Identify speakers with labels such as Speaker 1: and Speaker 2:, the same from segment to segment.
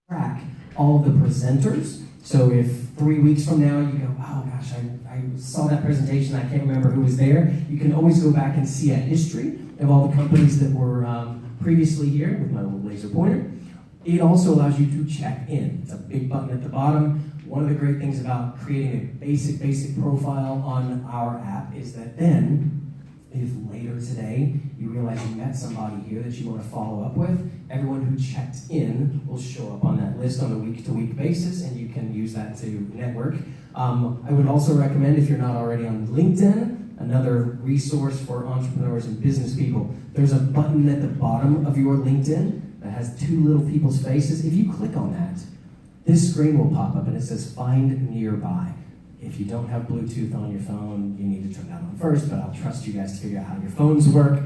Speaker 1: track all of the presenters. So if 3 weeks from now you go, oh gosh, I saw that presentation, I can't remember who was there, you can always go back and see a history of all the companies that were previously here with my little laser pointer. It also allows you to check in. It's a big button at the bottom. One of the great things about creating a basic profile on our app is that then, if later today you realize you met somebody here that you want to follow up with, everyone who checked in will show up on that list on a week-to-week basis, and you can use that to network. I would also recommend, if you're not already on LinkedIn, another resource for entrepreneurs and business people. There's a button at the bottom of your LinkedIn that has two little people's faces. If you click on that, this screen will pop up and it says Find Nearby. If you don't have Bluetooth on your phone, you need to turn that on first, but I'll trust you guys to figure out how your phones work.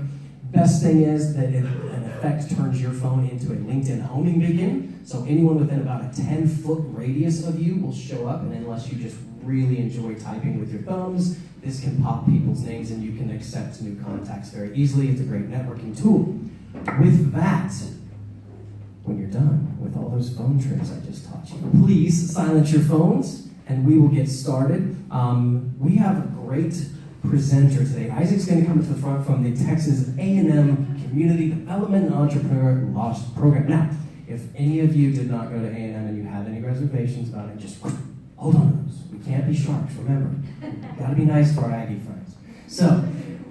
Speaker 1: Best thing is that it, in effect, turns your phone into a LinkedIn homing beacon, so anyone within about a 10-foot radius of you will show up, and unless you just really enjoy typing with your thumbs, this can pop people's names and you can accept new contacts very easily. It's a great networking tool. With that, when you're done with all those phone tricks I just taught you, please silence your phones and we will get started. We have a great presenter today. Isaac's going to come to the front from the Texas A&M Community Development and Entrepreneur Law Program. Now, if any of you did not go to A&M and you have any reservations about it, just hold on to those. We can't be sharks, remember. Got to be nice to our Aggie friends. So,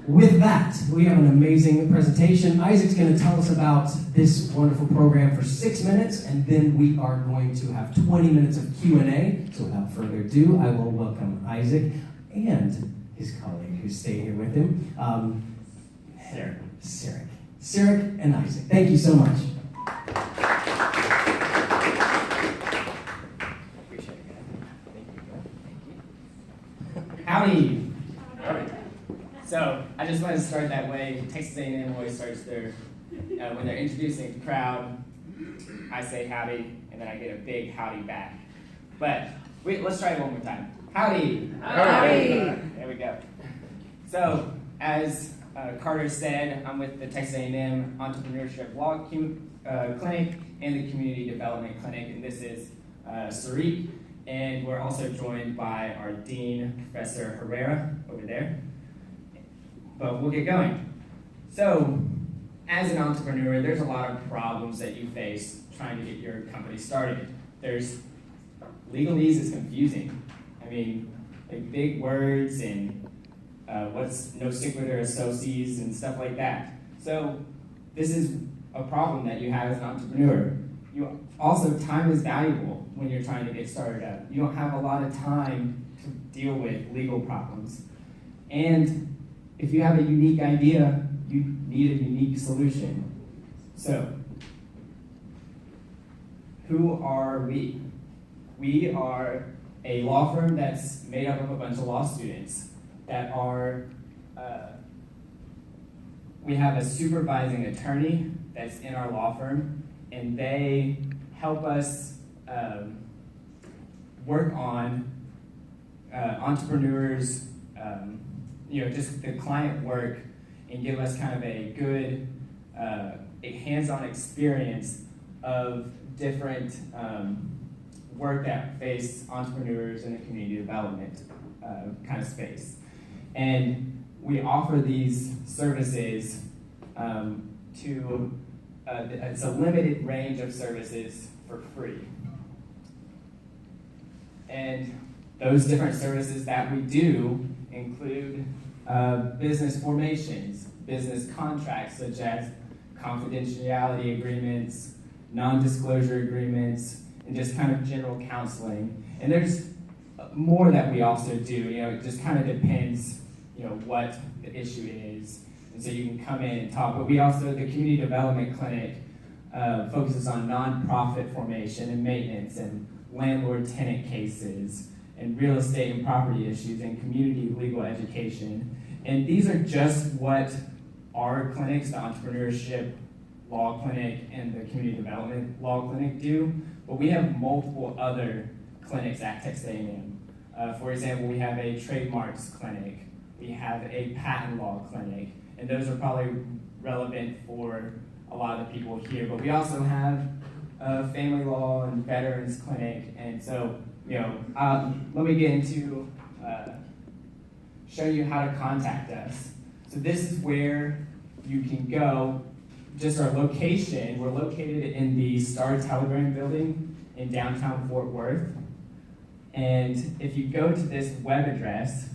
Speaker 1: with that, we have an amazing presentation. Isaac's going to tell us about this wonderful program for 6 minutes, and then we are going to have 20 minutes of Q&A. So without further ado, I will welcome Isaac and his colleague who's staying here with him, Sarek and Isaac. Thank you so much.
Speaker 2: Appreciate it, guys. Thank you. Howdy. So I just want to start that way. Texas A&M always starts their, when they're introducing the crowd, I say howdy, and then I get a big howdy back. But let's try it one more time. Howdy.
Speaker 3: Howdy.
Speaker 2: There we go. So as Carter said, I'm with the Texas A&M Entrepreneurship Law Clinic and the Community Development Clinic, and this is Sarek. And we're also joined by our Dean, Professor Herrera, over there. But we'll get going. So, as an entrepreneur, there's a lot of problems that you face trying to get your company started. There's legalese is confusing. I mean, like big words and what's no sequitur associates and stuff like that. So, this is a problem that you have as an entrepreneur. Also, time is valuable when you're trying to get started up. You don't have a lot of time to deal with legal problems. And if you have a unique idea, you need a unique solution. So, who are we? We are a law firm that's made up of a bunch of law students that are, we have a supervising attorney that's in our law firm, and they help us work on entrepreneurs, just the client work, and give us kind of a good a hands-on experience of different work that face entrepreneurs in the community development kind of space. And we offer these services it's a limited range of services for free. And those different services that we do include business formations, business contracts such as confidentiality agreements, non-disclosure agreements, and just kind of general counseling. And there's more that we also do. It just kind of depends, what the issue is. And so you can come in and talk. But we also, the Community Development Clinic, focuses on nonprofit formation and maintenance and landlord-tenant cases and real estate and property issues and community legal education. And these are just what our clinics, the Entrepreneurship Law Clinic and the Community Development Law Clinic do. But we have multiple other clinics at Texas A&M. For example, we have a trademarks clinic. We have a patent law clinic. And those are probably relevant for a lot of the people here. But we also have family law and veterans clinic, and so let me get into show you how to contact us. So this is where you can go. Just our location. We're located in the Star Telegram building in downtown Fort Worth. And if you go to this web address,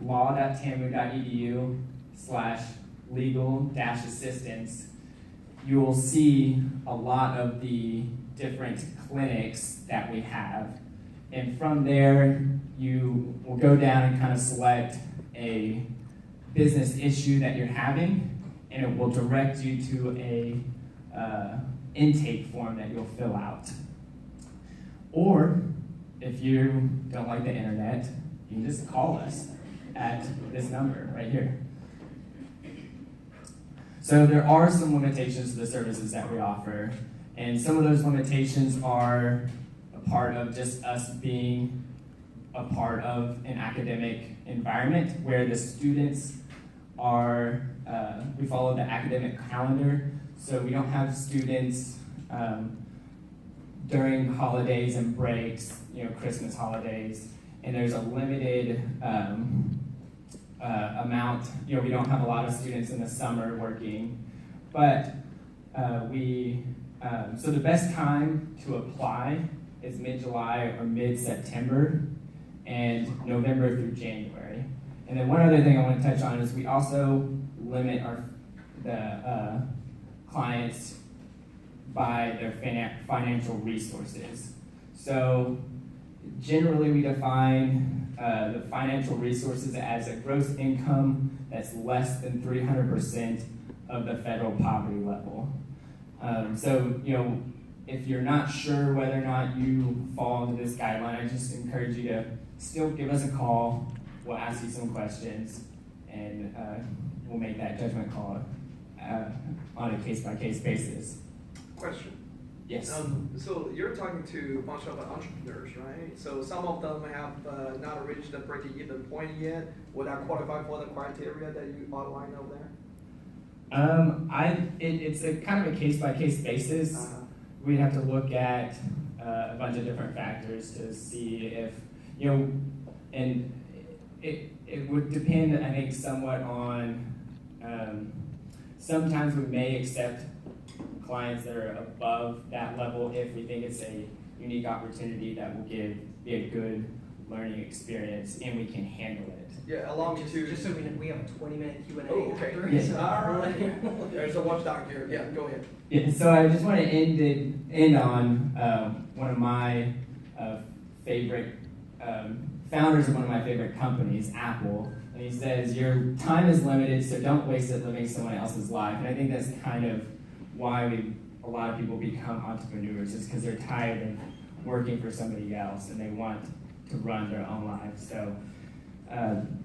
Speaker 2: law.tamu.edu/legal-assistance, you will see a lot of the different clinics that we have. And from there, you will go down and kind of select a business issue that you're having, and it will direct you to a intake form that you'll fill out. Or, if you don't like the internet, you can just call us at this number right here. So there are some limitations to the services that we offer, and some of those limitations are a part of just us being a part of an academic environment where the students are, we follow the academic calendar, so we don't have students during holidays and breaks, Christmas holidays, and there's a limited amount, we don't have a lot of students in the summer working, but so the best time to apply is mid-July or mid-September and November through January. And then one other thing I want to touch on is we also limit the clients by their financial resources. So generally we define the financial resources as a gross income that's less than 300% of the federal poverty level. So if you're not sure whether or not you fall into this guideline, I just encourage you to still give us a call. We'll ask you some questions, and we'll make that judgment call on a case-by-case basis.
Speaker 3: Question.
Speaker 2: Yes.
Speaker 3: So you're talking to a bunch of entrepreneurs, right? So some of them have not reached the break-even point yet. Would that qualify for the criteria that you outlined over there?
Speaker 2: It's a kind of a case-by-case basis. We'd have to look at a bunch of different factors to see if, and it would depend, I think, somewhat on, sometimes we may accept clients that are above that level if we think it's a unique opportunity that will be a good learning experience and we can handle it.
Speaker 3: Yeah, allow me to.
Speaker 4: Just so we have a 20-minute Q&A.
Speaker 3: Oh, okay.
Speaker 4: after.
Speaker 2: Yes.
Speaker 3: All right. There's a watchdog here. Yeah, go ahead.
Speaker 2: Yeah, so I just want to end on one of my favorite founders of one of my favorite companies, Apple. And he says, your time is limited, so don't waste it living someone else's life. And I think that's kind of why a lot of people become entrepreneurs, is because they're tired of working for somebody else and they want to run their own lives. So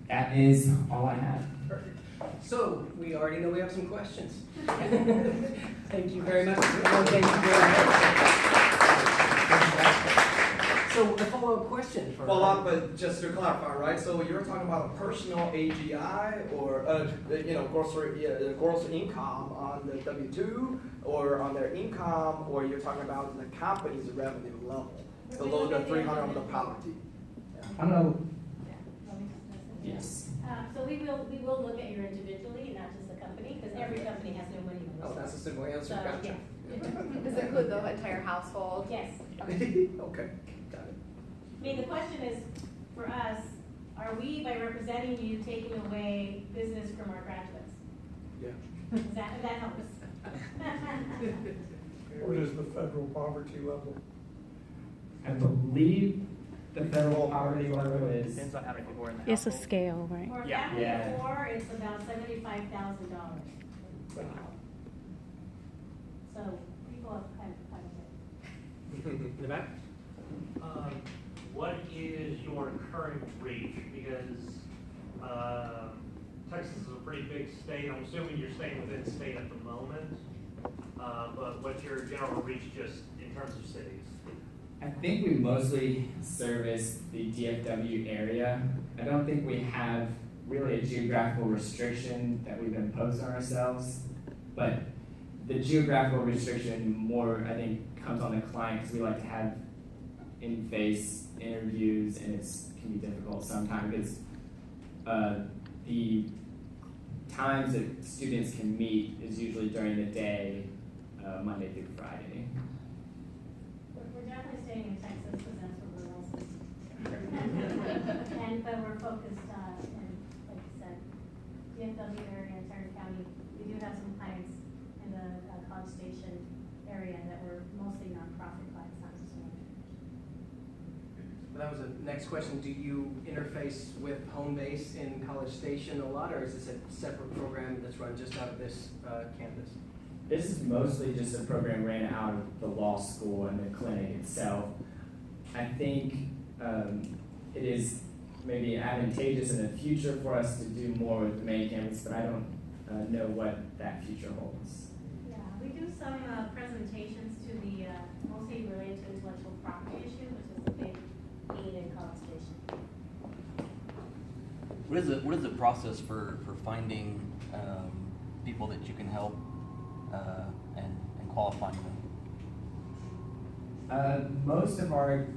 Speaker 2: that is all I have.
Speaker 4: Perfect. So we already know we have some questions. Thank you very much. Thank you very much. So a follow-up question for
Speaker 3: Follow-up, but just to clarify, right? So you're talking about a personal AGI or gross income on the W-2 or on their income, or you're talking about the company's revenue level below the 300 of the poverty.
Speaker 2: I don't know.
Speaker 5: Yes.
Speaker 2: Yes.
Speaker 5: So we will look at your individually and not just the company, because every company has no money in this.
Speaker 3: Oh, that's a simple answer.
Speaker 5: So,
Speaker 3: Gotcha.
Speaker 5: yeah.
Speaker 6: Does it include the entire household?
Speaker 5: Yes.
Speaker 3: Okay, got it.
Speaker 5: I mean, the question is, for us, are we, by representing you, taking away business from our graduates?
Speaker 3: Yeah.
Speaker 5: That helps.
Speaker 7: What is the federal poverty level?
Speaker 2: I believe the federal poverty level is.
Speaker 8: Depends on how many people are in the
Speaker 9: It's a
Speaker 8: household.
Speaker 9: scale, right?
Speaker 5: For a
Speaker 8: Yeah.
Speaker 5: family
Speaker 2: Yeah.
Speaker 5: of four, it's about $75,000. So people have kind of quite a bit.
Speaker 4: in the back.
Speaker 10: What is your current reach? Because Texas is a pretty big state. I'm assuming you're staying within state at the moment. But what's your general reach just in terms of cities?
Speaker 2: I think we mostly service the DFW area. I don't think we have really a geographical restriction that we've imposed on ourselves, but the geographical restriction more, I think, comes on the client because we like to have in-face interviews, and it can be difficult sometimes because the times that students can meet is usually during the day, Monday through Friday.
Speaker 5: We're definitely staying in Texas because that's where we're licensed. But we're focused, in, like you said, DFW area and Tarrant County. We do have some clients in the College Station area that were mostly nonprofit clients, not just managers.
Speaker 4: That was the next question. Do you interface with Home Base in College Station a lot, or is this a separate program that's run just out of this campus?
Speaker 2: This is mostly just a program ran out of the law school and the clinic itself. I think it is maybe advantageous in the future for us to do more with the main campus, but I don't know what that future holds.
Speaker 5: Yeah, we do some presentations to the, mostly related to intellectual property issue, which is a big need in College Station.
Speaker 8: What is the process for finding people that you can help and qualifying them?
Speaker 2: Most of our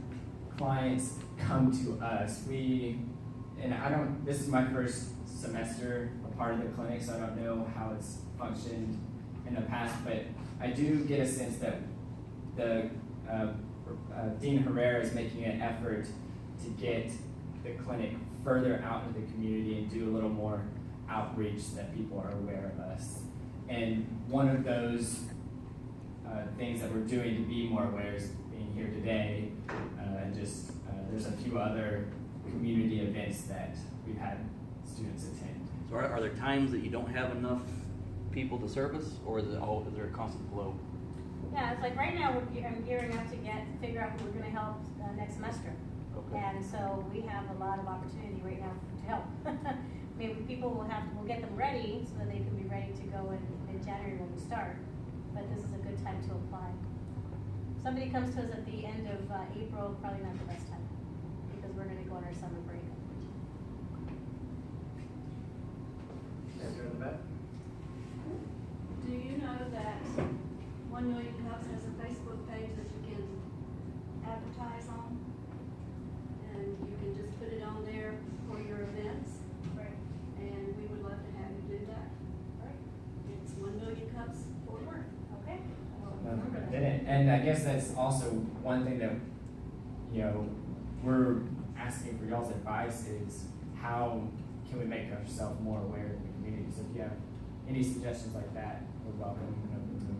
Speaker 2: clients come to us. This is my first semester, a part of the clinic, so I don't know how it's functioned in the past, but I do get a sense that the Dean Herrera is making an effort to get the clinic further out into the community and do a little more outreach so that people are aware of us. And one of those things that we're doing to be more aware is being here today, and just there's a few other community events that we've had students attend.
Speaker 8: So are there times that you don't have enough people to service, or is there a constant flow?
Speaker 5: Yeah, it's like right now I'm gearing up to figure out who we're going to help next semester.
Speaker 8: Okay.
Speaker 5: And so we have a lot of opportunity right now to help. Maybe people we'll get them ready so that they can be ready to go in mid-January when we start. But this is a good time to apply. If somebody comes to us at the end of April, probably not the best time because we're going to go on our summer break.
Speaker 4: Answer in the back.
Speaker 9: Do you know that 1 Million Cups has a Facebook page that you can advertise on? And you can just put it on there for your events.
Speaker 5: Right.
Speaker 9: And we would love to have you do that.
Speaker 5: Right.
Speaker 9: It's 1 Million Cups Fort Worth.
Speaker 5: Okay. I'll remember that.
Speaker 2: And I guess that's also one thing that we're asking for y'all's advice is how can we make ourselves more aware in the community? So if you have any suggestions like that, we're welcome and open to them.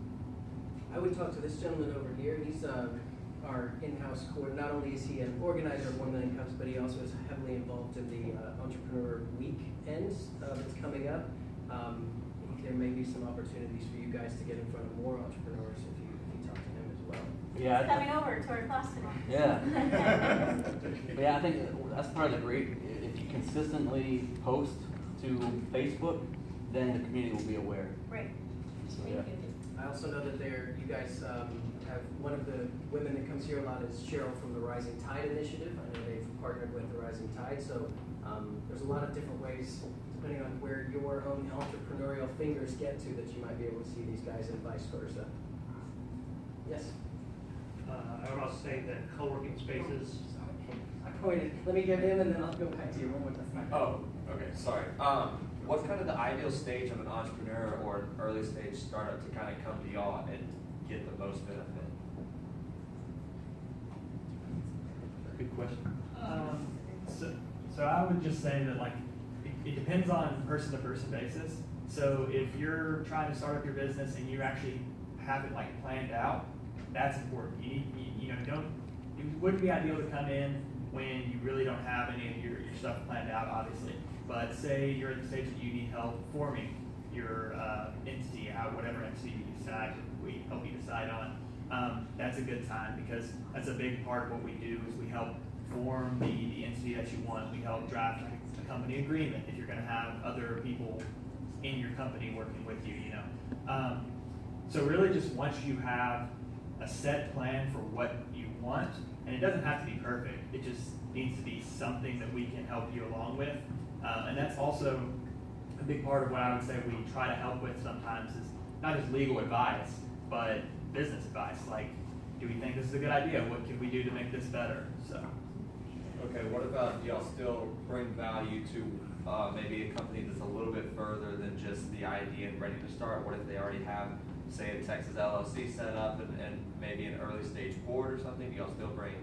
Speaker 4: I would talk to this gentleman over here. He's our in-house coordinator. Not only is he an organizer of 1 Million Cups, but he also is heavily involved in the Entrepreneur Weekends that's coming up. There may be some opportunities for you guys to get in front of more entrepreneurs if you talk to him as well.
Speaker 8: Yeah.
Speaker 5: He's coming over to our class today.
Speaker 8: Yeah. But yeah, I think that's part of the great. If you consistently post to Facebook, then the community will be aware.
Speaker 5: Great.
Speaker 8: So,
Speaker 5: Thank
Speaker 8: yeah.
Speaker 5: you.
Speaker 4: I also know that you guys have one of the women that comes here a lot is Cheryl from the Rising Tide Initiative. I know they've partnered with the Rising Tide, so there's a lot of different ways, depending on where your own entrepreneurial fingers get to, that you might be able to see these guys and vice versa. Yes?
Speaker 10: I would also say that co-working spaces.
Speaker 4: I pointed. Let me give him, and then I'll go back to you one more time.
Speaker 11: Oh, okay, sorry. What's kind of the ideal stage of an entrepreneur or an early stage startup to kind of come to y'all and get the most benefit?
Speaker 8: Good question.
Speaker 12: So I would just say that it depends on person to person basis. So if you're trying to start up your business and you actually have it planned out, that's important. It wouldn't be ideal to come in when you really don't have any of your stuff planned out, obviously. But say you're at the stage that you need help forming your entity, whatever entity you decide, we help you decide on. That's a good time because that's a big part of what we do is we help form the entity that you want. We help draft a company agreement if you're going to have other people in your company working with you, So really just once you have a set plan for what you want, and it doesn't have to be perfect, it just needs to be something that we can help you along with. And that's also a big part of what I would say we try to help with sometimes is not just legal advice, but business advice. do we think this is a good idea? What can we do to make this better? So,
Speaker 11: Okay, what about, do y'all still bring value to, maybe a company that's a little bit further than just the idea and ready to start? What if they already have, say, a Texas LLC set up and maybe an early stage board or something? Do y'all still bring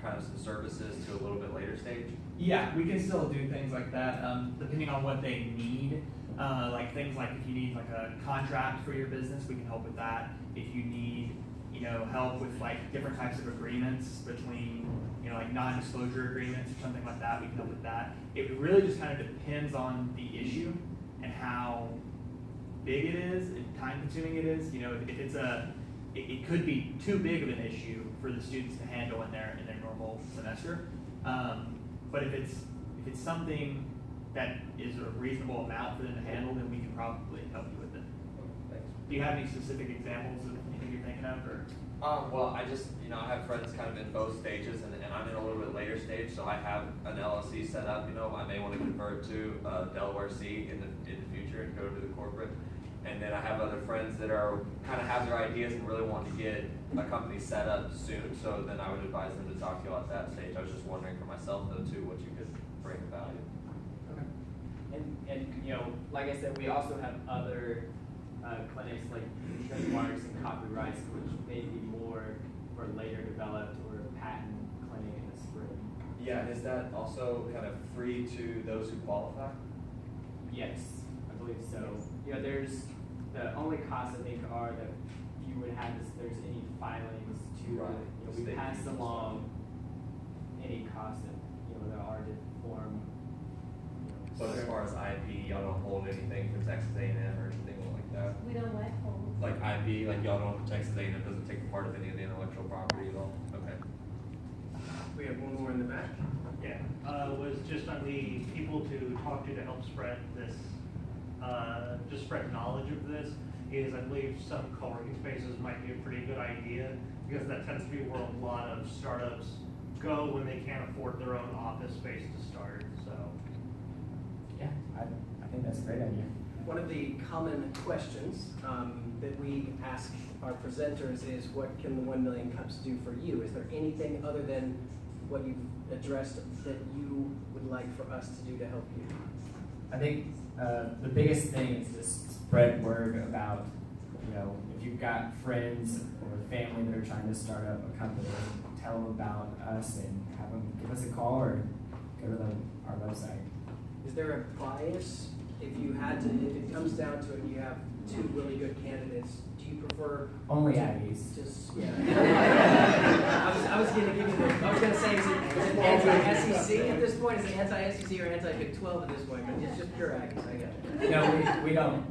Speaker 11: kind of some services to a little bit later stage?
Speaker 12: yeah, we can still do things like that, depending on what they need. Like things like if you need like a contract for your business, we can help with that. If you need, help with like different types of agreements between, like non-disclosure agreements or something like that, we can help with that. It really just kind of depends on the issue and how big it is and time consuming it is. If it's it could be too big of an issue for the students to handle in their normal semester. But if it's something that is a reasonable amount for them to handle, then we can probably help you with it.
Speaker 11: Thanks.
Speaker 12: Do you have any specific examples of anything you're thinking of, or?
Speaker 11: Well, I just, I have friends kind of in both stages, and I'm in a little bit later stage, so I have an LLC set up, I may want to convert to Delaware C in the future and go to the corporate. And then I have other friends that are, kind of have their ideas and really want to get a company set up soon, so then I would advise them to talk to you at that stage. I was just wondering for myself though too, what you could bring of value.
Speaker 2: And like I said, we also have other clinics like trademarks and copyrights, which may be more for later developed, or a patent clinic in the spring.
Speaker 11: Yeah, and is that also kind of free to those who qualify?
Speaker 2: Yes, I believe so. There's the only costs I think are that you would have is there's any filings to,
Speaker 11: Right.
Speaker 2: we
Speaker 11: State
Speaker 2: pass
Speaker 11: fees.
Speaker 2: along any costs that, that are to form.
Speaker 11: But as far as IP, y'all don't hold anything for Texas A&M or anything like that?
Speaker 5: We don't let hold.
Speaker 11: Like IP, like y'all don't, Texas A&M doesn't take part of any of the intellectual property at all? Okay.
Speaker 4: We have one more in the back.
Speaker 10: Yeah, was just on the people to talk to help spread this, just spread knowledge of this, is I believe some co-working spaces might be a pretty good idea, because that tends to be where a lot of startups go when they can't afford their own office space to start, so.
Speaker 2: Yeah, I think that's a great idea.
Speaker 4: One of the common questions that we ask our presenters is, what can the 1 Million Cups do for you? Is there anything other than what you've addressed that you would like for us to do to help you?
Speaker 2: I think the biggest thing is just spread word about, if you've got friends or family that are trying to start up a company, tell them about us and have them give us a call or go to our website.
Speaker 4: Is there a bias if it comes down to it, you have two really good candidates, do you prefer?
Speaker 2: Only Aggies.
Speaker 4: Just, yeah. I was gonna say, is it anti-SEC at this point? Is it anti-SEC or anti-Big 12 at this point? But it's just pure Aggies, I got it.
Speaker 2: No, we don't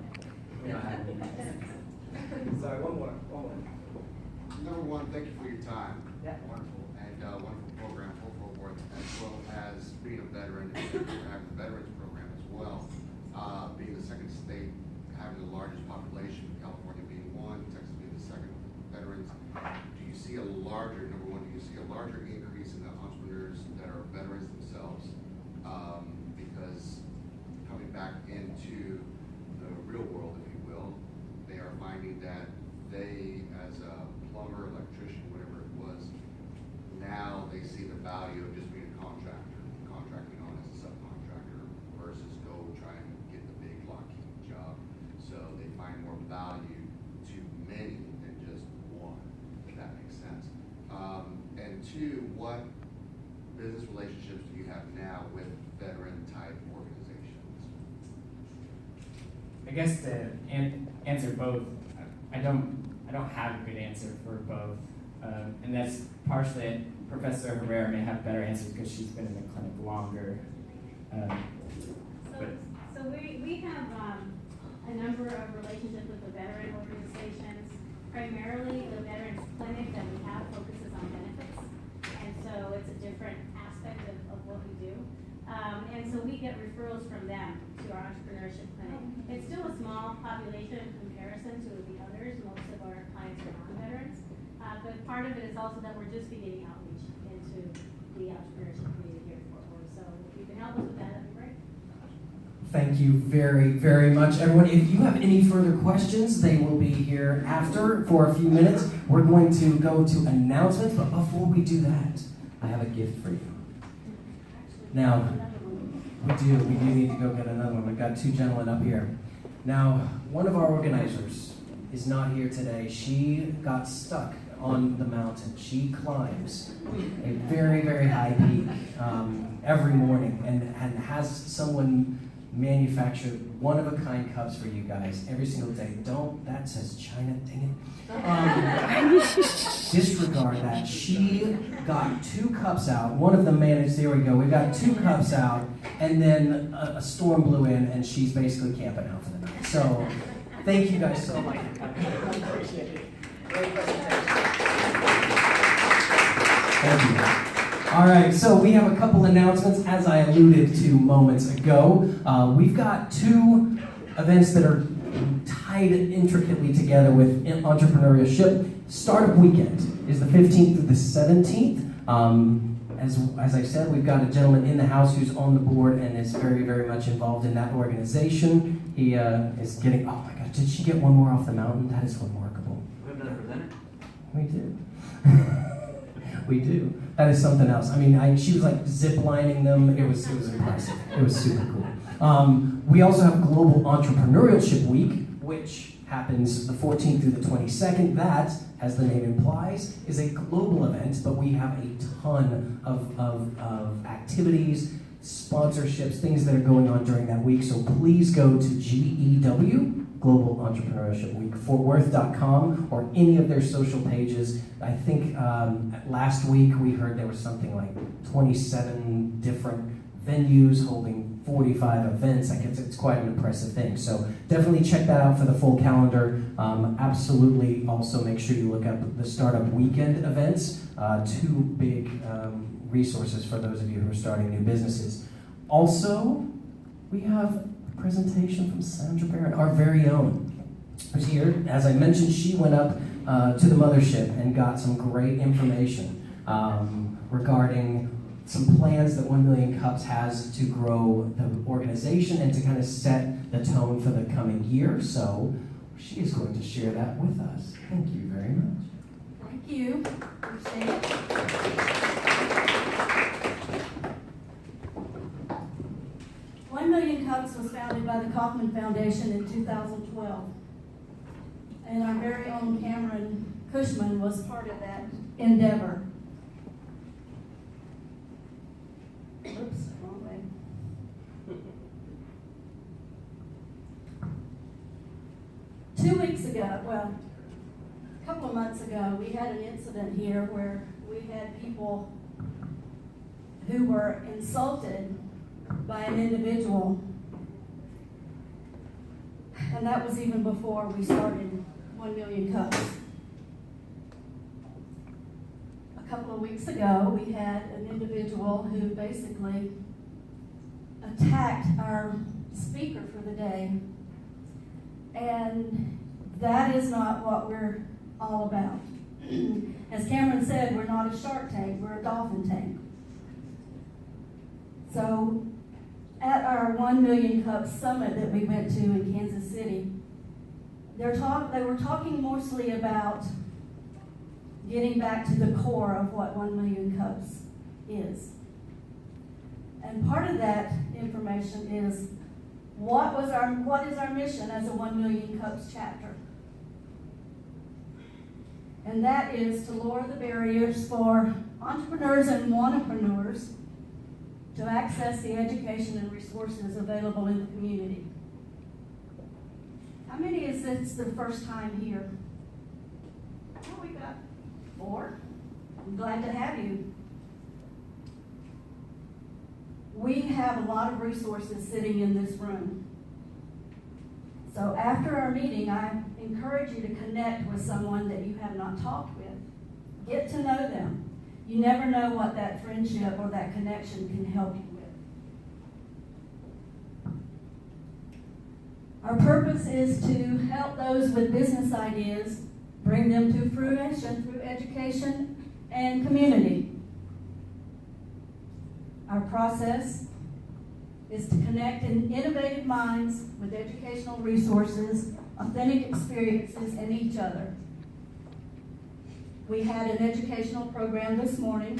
Speaker 2: have any.
Speaker 3: Sorry, one more.
Speaker 13: Number one, thank you for your time.
Speaker 2: Yeah.
Speaker 13: Wonderful. And wonderful program, full forward, as well as being a veteran, and having the veterans program as well. Being the second state, having the largest population, California being one, Texas being the second veterans. Do you see a larger, number one, do you see a larger increase in the entrepreneurs that are veterans themselves? Because coming back into the real world, if you will, they are finding that they, as a plumber, electrician, whatever it was, now they see the value of just being a contractor, contracting on as a subcontractor versus go try and get the big Lockheed job. So they find more value to many than just one, if that makes sense. And two, what business relationships do you have now with veteran type organizations?
Speaker 14: I guess to answer both, I don't have a good answer for both, and that's partially Professor Herrera may have better answers because she's been in the clinic longer.
Speaker 5: So we have a number of relationships with the veteran organizations. Primarily, the Veterans Clinic that we have focuses on benefits, and so it's a different aspect of what we do. And so we get referrals from them to our entrepreneurship clinic. It's still a small population in comparison to the others. Most of our clients are non-veterans. But part of it is also that we're just beginning outreach into the entrepreneurship community here in Fort Worth. So if you can help us with that, that'd be great.
Speaker 1: Thank you very, very much, everyone. If you have any further questions, they will be here after for a few minutes. We're going to go to announcements, but before we do that, I have a gift for you. Now, we do need to go get another one. We've got two gentlemen up here. Now, one of our organizers is not here today. She got stuck on the mountain. She climbs a very, very high peak every morning and has someone manufacture one-of-a-kind cups for you guys every single day. That says China, dang it. Disregard that. She got 2 cups out. One of them managed, there we go. We got 2 cups out, and then a storm blew in, and she's basically camping out for the night. So, thank you guys so much.
Speaker 2: Appreciate it. Great presentation.
Speaker 1: Thank you. All right, so we have a couple announcements, as I alluded to moments ago. We've got 2 events that are tied intricately together with entrepreneurship. Startup Weekend is the 15th through the 17th. As I said, we've got a gentleman in the house who's on the board and is very, very much involved in that organization. He is getting, oh my gosh, did she get one more off the mountain? That is remarkable.
Speaker 8: We have another presenter?
Speaker 1: We do. We do. That is something else. I mean, she was like zip-lining them. It was impressive. It was super cool. We also have Global Entrepreneurship Week, which happens the 14th through the 22nd. That, as the name implies, is a global event, but we have a ton of activities, sponsorships, things that are going on during that week. So please go to GEW, Global Entrepreneurship Week, FortWorth.com, or any of their social pages. I think last week we heard there was something like 27 different venues holding 45 events. I guess it's quite an impressive thing. So definitely check that out for the full calendar. Absolutely also make sure you look up the Startup Weekend events. 2 big resources for those of you who are starting new businesses. Also, we have a presentation from Sandra Barron, our very own, who's here. As I mentioned, she went up to the mothership and got some great information regarding some plans that 1 Million Cups has to grow the organization and to kind of set the tone for the coming year. So she is going to share that with us. Thank you very much.
Speaker 9: Thank you. Appreciate it. One Million Cups was founded by the Kauffman Foundation in 2012. And our very own Cameron Cushman was part of that endeavor. Oops, wrong way. 2 weeks ago, well, a couple of months ago, we had an incident here where we had people who were insulted by an individual. And that was even before we started 1 Million Cups. A couple of weeks ago, we had an individual who basically attacked our speaker for the day. And that is not what we're all about. As Cameron said, we're not a Shark Tank, we're a Dolphin Tank. So, at our 1 Million Cup Summit that we went to in Kansas City, they were talking mostly about getting back to the core of what 1 Million Cups is. And part of that information is what is our mission as a 1 Million Cups chapter? And that is to lower the barriers for entrepreneurs and wannapreneurs to access the education and resources available in the community. How many is this their first time here? Oh, we got 4. I'm glad to have you. We have a lot of resources sitting in this room. So after our meeting, I encourage you to connect with someone that you have not talked with. Get to know them. You never know what that friendship or that connection can help you with. Our purpose is to help those with business ideas, bring them to fruition through education and community. Our process is to connect innovative minds with educational resources, authentic experiences, and each other. We had an educational program this morning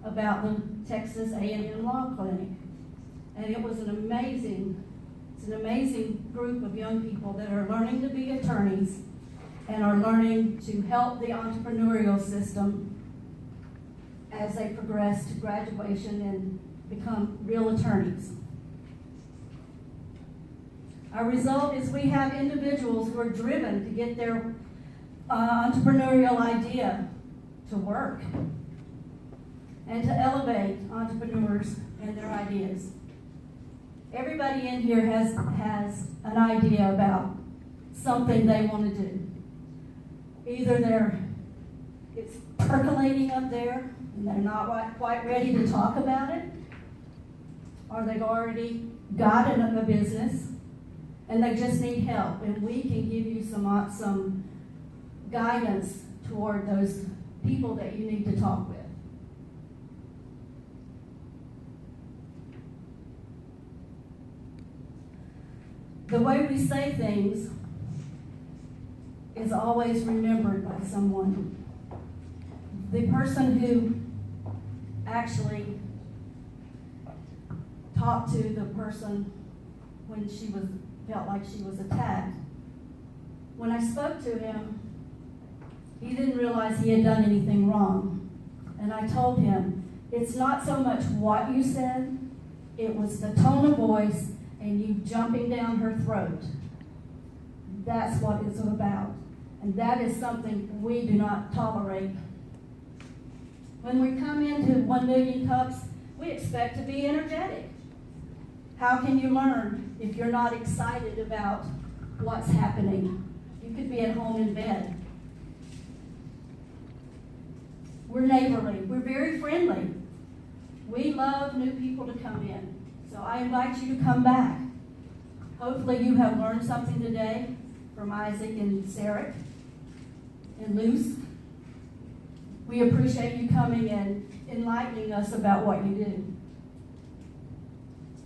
Speaker 9: about the Texas A&M Law Clinic, and it was an amazing group of young people that are learning to be attorneys and are learning to help the entrepreneurial system as they progress to graduation and become real attorneys. Our result is we have individuals who are driven to get their entrepreneurial idea to work and to elevate entrepreneurs and their ideas. Everybody in here has an idea about something they want to do. Either it's percolating up there and they're not quite ready to talk about it, or they've already got a business and they just need help, and we can give you some guidance toward those people that you need to talk with. The way we say things is always remembered by someone. The person who actually talked to the person when she felt like she was attacked, when I spoke to him, he didn't realize he had done anything wrong. And I told him, it's not so much what you said, it was the tone of voice and you jumping down her throat. That's what it's about. And that is something we do not tolerate. When we come into 1 Million Cups, we expect to be energetic. How can you learn if you're not excited about what's happening? You could be at home in bed. We're neighborly. We're very friendly. We love new people to come in. So I invite you to come back. Hopefully you have learned something today from Isaac and Sarah and Luce. We appreciate you coming and enlightening us about what you do.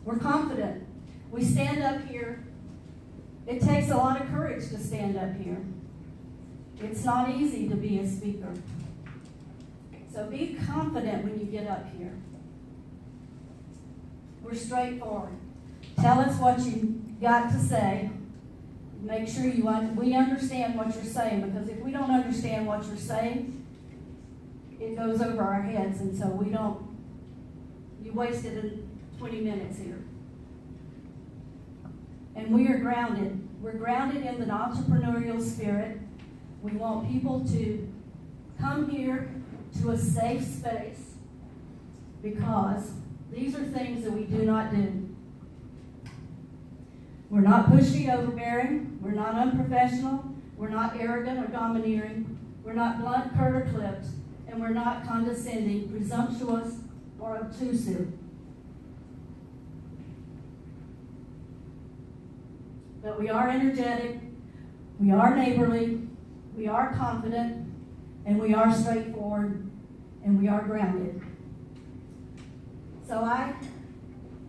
Speaker 9: We're confident. We stand up here. It takes a lot of courage to stand up here. It's not easy to be a speaker. So be confident when you get up here. We're straightforward. Tell us what you got to say. Make sure we understand what you're saying, because if we don't understand what you're saying, it goes over our heads, and so you wasted 20 minutes here. And we are grounded. We're grounded in the entrepreneurial spirit. We want people to come here to a safe space, because these are things that we do not do. We're not pushy, overbearing. We're not unprofessional. We're not arrogant or domineering. We're not blunt, curt, or clipped. And we're not condescending, presumptuous, or obtrusive. But we are energetic. We are neighborly. We are confident. And we are straightforward. And we are grounded. So I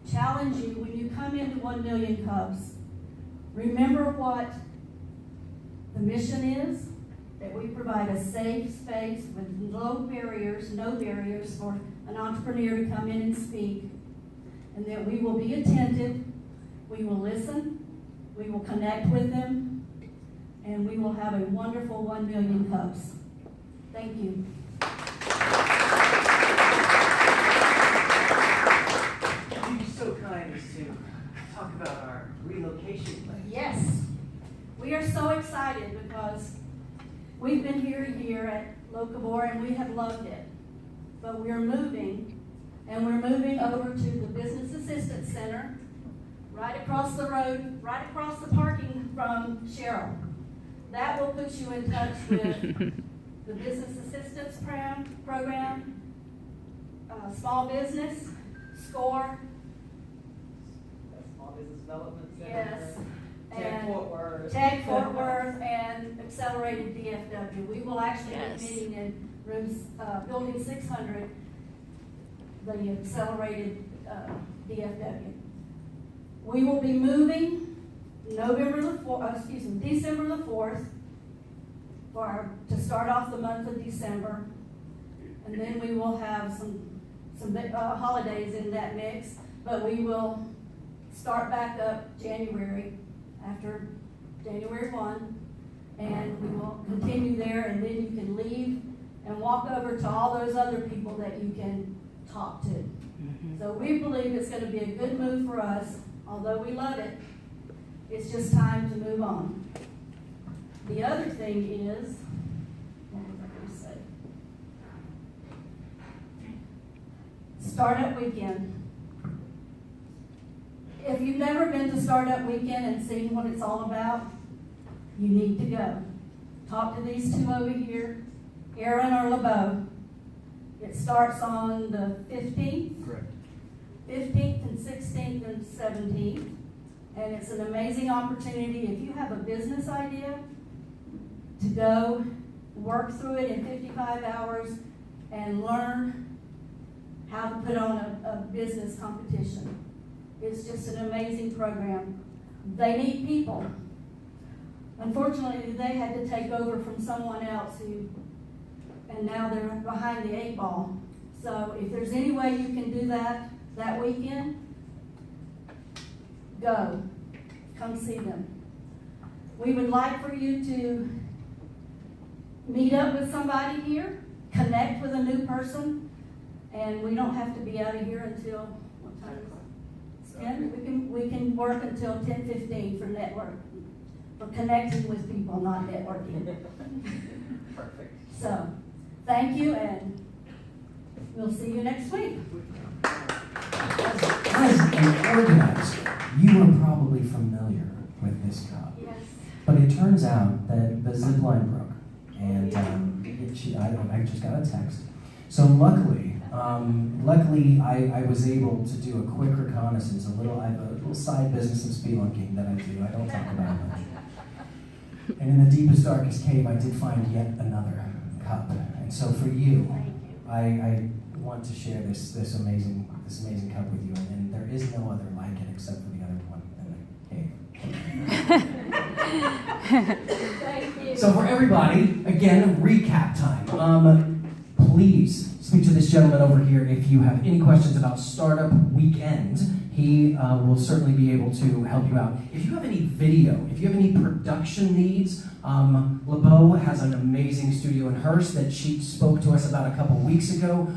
Speaker 9: challenge you, when you come into 1 Million Cups, remember what the mission is, that we provide a safe space with no barriers for an entrepreneur to come in and speak, and that we will be attentive, we will listen, we will connect with them, and we will have a wonderful 1 Million Cups. Thank you.
Speaker 4: You'd be so kind as to talk about our relocation plan.
Speaker 9: Yes, we are so excited because we've been here a year at Locavore and we have loved it. But we're moving, and we're moving over to the Business Assistance Center, right across the road, right across the parking from Cheryl. That will put you in touch with the Business Assistance Program, Small Business, SCORE.
Speaker 3: Small Business Development Center.
Speaker 9: Yes.
Speaker 3: Tech Fort Worth.
Speaker 9: Tech Fort Worth and Accelerated DFW. We will actually
Speaker 6: Yes.
Speaker 9: be meeting in building 600, the Accelerated DFW. We will be moving December the 4th to start off the month of December. And then we will have some holidays in that mix, but we will start back up January, after January 1, and we will continue there, and then you can leave and walk over to all those other people that you can talk to. So we believe it's going to be a good move for us, although we love it. It's just time to move on. The other thing is, what was I going to say? Startup Weekend. If you've never been to Startup Weekend and seen what it's all about, you need to go. Talk to these two over here, Aaron or LeBeau. It starts on the 15th.
Speaker 8: Correct.
Speaker 9: 15th and 16th and 17th. And it's an amazing opportunity if you have a business idea to go work through it in 55 hours and learn how to put on a business competition. It's just an amazing program. They need people. Unfortunately, they had to take over from someone else and now they're behind the 8 ball. So if there's any way you can do that weekend, go. Come see them. We would like for you to meet up with somebody here, connect with a new person, and we don't have to be out of here until, what time is it? 10? We can work until 10:15 for network, for connecting with people, not networking.
Speaker 2: Perfect.
Speaker 9: So, thank you, and we'll see you next week.
Speaker 1: As an organizer, you are probably familiar with this cup.
Speaker 9: Yes.
Speaker 1: But it turns out that the zip line broke, and I just got a text. So luckily, I was able to do a quick reconnaissance. I have a little side business of spelunking that I do. I don't talk about much. And in the deepest, darkest cave, I did find yet another cup. And so for you, I want to share this amazing cup with you. And there is no other like it except for the other one in the cave.
Speaker 9: Thank you.
Speaker 1: So for everybody, again, recap time. Please speak to this gentleman over here if you have any questions about Startup Weekend. He will certainly be able to help you out. If you have any video, if you have any production needs, LeBeau has an amazing studio in Hearst that she spoke to us about a couple weeks ago.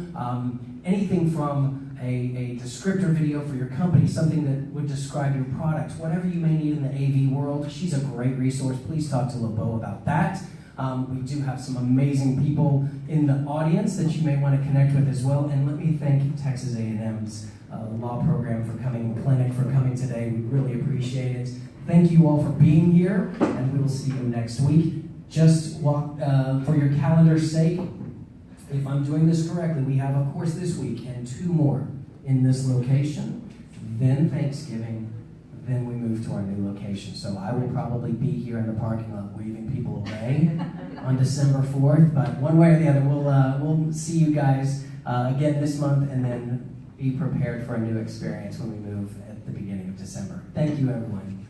Speaker 1: Anything from a descriptor video for your company, something that would describe your products, whatever you may need in the AV world, she's a great resource. Please talk to LeBeau about that. We do have some amazing people in the audience that you may want to connect with as well. And let me thank Texas A&M's law program for coming, clinic for coming today. We really appreciate it. Thank you all for being here, and we will see you next week. Just for your calendar's sake, if I'm doing this correctly, we have a course this week and 2 more in this location. Then Thanksgiving, then we move to our new location. So I will probably be here in the parking lot waving people away on December 4th. But one way or the other, we'll see you guys again this month, and then be prepared for a new experience when we move at the beginning of December. Thank you, everyone.